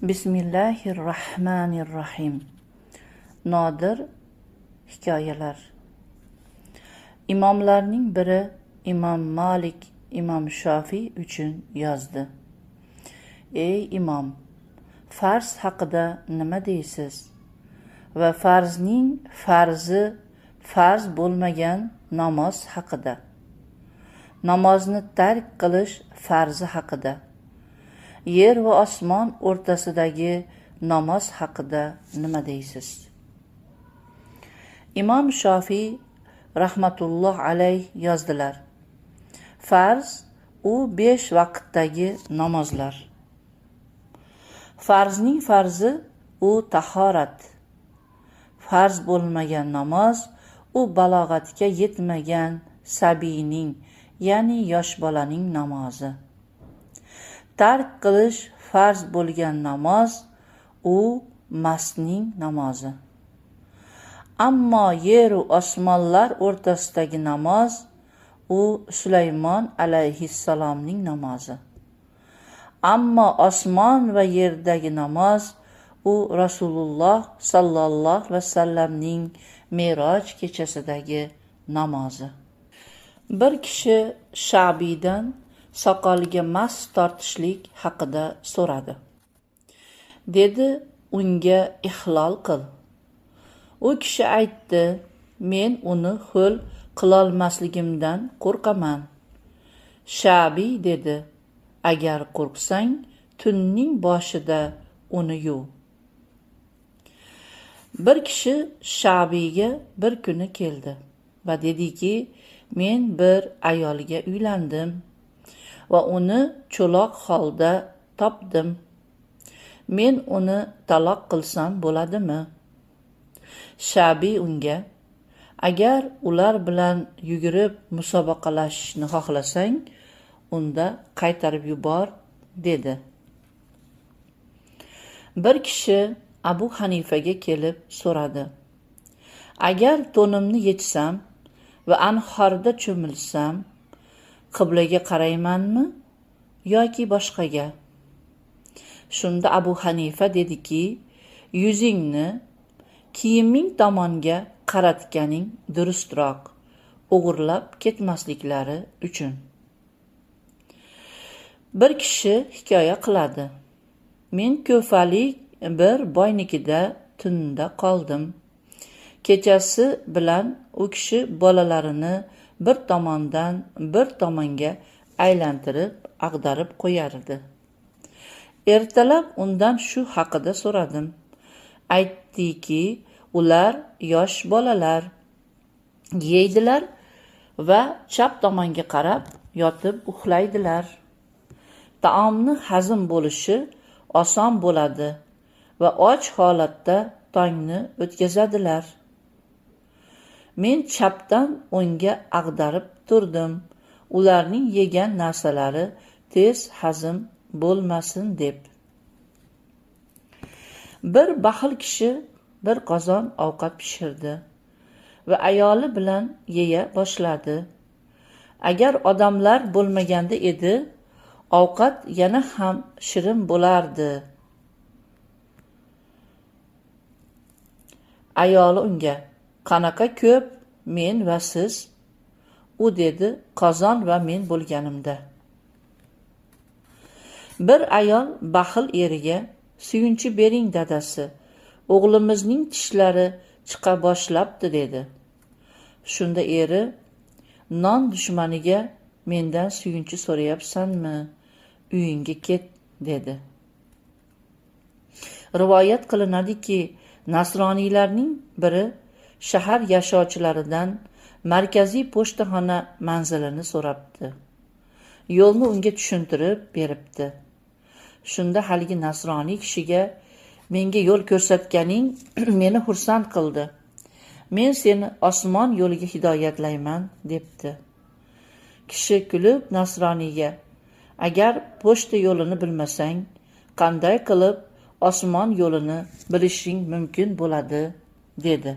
Bismillahirrahmanirrahim. Nodir hikoyalar. Imomlarning biri Imom Malik, Imom Shofiy uchun yozdi. Ey imom, farz haqida nima deysiz? Va farzning farzi farz bo'lmagan namoz haqida. Namozni tark qilish farzi haqida. Yer va osmon o'rtasidagi namoz haqida nima deysiz? Imom Shofiy rahmatulloh alayh yozdilar. Farz u 5 vaqtdagi namozlar. Farzning farzi u tahorat. Farz bo'lmagan namoz u balog'atga yetmagan sabiyning, ya'ni yosh bolaning namozi. Tark qilish farz bo'lgan namoz u mastning namozi. Ammo yer va osmonlar o'rtasidagi namoz u Sulaymon alayhissalomning namozi. Ammo osmon va yerdagi namoz u Rasululloh sallallohu alayhi vasallamning Me'roj kechasidagi namozi. Bir kishi Sha'biydan soqoliga mas tortishlik haqida so'radi. Dedi, unga ihlol qil. U kishi aytdi, men uni ho'l qilolmasligimdan qo'rqaman. Sha'biy dedi, agar qo'rqsang, tunning boshida uni yuv. Bir kishi Sha'biyga bir kuni keldi va dediki, men bir ayolga uylandim va uni cho'loq holda topdim. Men uni taloq qilsam bo'ladimi? Sha'biy unga, agar ular bilan yugurib musobaqalashishni xohlasang, unda qaytarib yubor, dedi. Bir kishi Abu Hanifaga kelib so'radi. Agar to'nimni yechsam va anhorda cho'milsam, qiblaga qaraymanmi yoki boshqaga? Shunda Abu Hanifa dediki, yuzingni kiyiming tomonga qaratganing durustroq, o'g'irlab ketmasliklari uchun. Bir kishi hikoya qiladi. Men ko'falik bir boynikida tunda qoldim. Kechasi bilan u kishi bolalarini bir tomondan bir tomonga aylantirib, ag'darib qo'yardi. Ertalab undan shu haqida so'radim. Aytdiki, ular yosh bolalar, yeydilar va chap tomonga qarab yotib uxlaydilar. Taomni hazm bo'lishi oson bo'ladi va och holatda tongni o'tkazadilar. Men chapdan o'ngga ag'darib turdim, ularning yegan narsalari tez hazm bo'lmasin deb. Bir baxil kishi bir qozon ovqat pishirdi va ayoli bilan yeya boshladi. Agar odamlar bo'lmaganda edi, ovqat yana ham shirin bo'lardi. Ayoli unga, qanaqa ko'p men va siz? U dedi, qozon va men bo'lganimda. Bir ayol baxil eriga, suyunchi bering dadasi, o'g'limizning tishlari chiqa boshlabdi dedi. Shunda eri, non dushmaniga mendan suyunchi so'rayapsanmi? Uyingga ket, dedi. Rivoyat qilinadiki, nasroniylarning biri shahar yashovchilaridan markaziy pochtaxona manzilini so'rabdi. Yo'lni unga tushuntirib beribdi. Shunda haligi nasroniy kishiga, menga yo'l ko'rsatganing meni xursand qildi. Men seni osmon yo'liga hidoyatlayman, debdi. Kishi kulib nasroniyga, agar pochta yo'lini bilmasang, qanday qilib osmon yo'lini bilishing mumkin bo'ladi, dedi.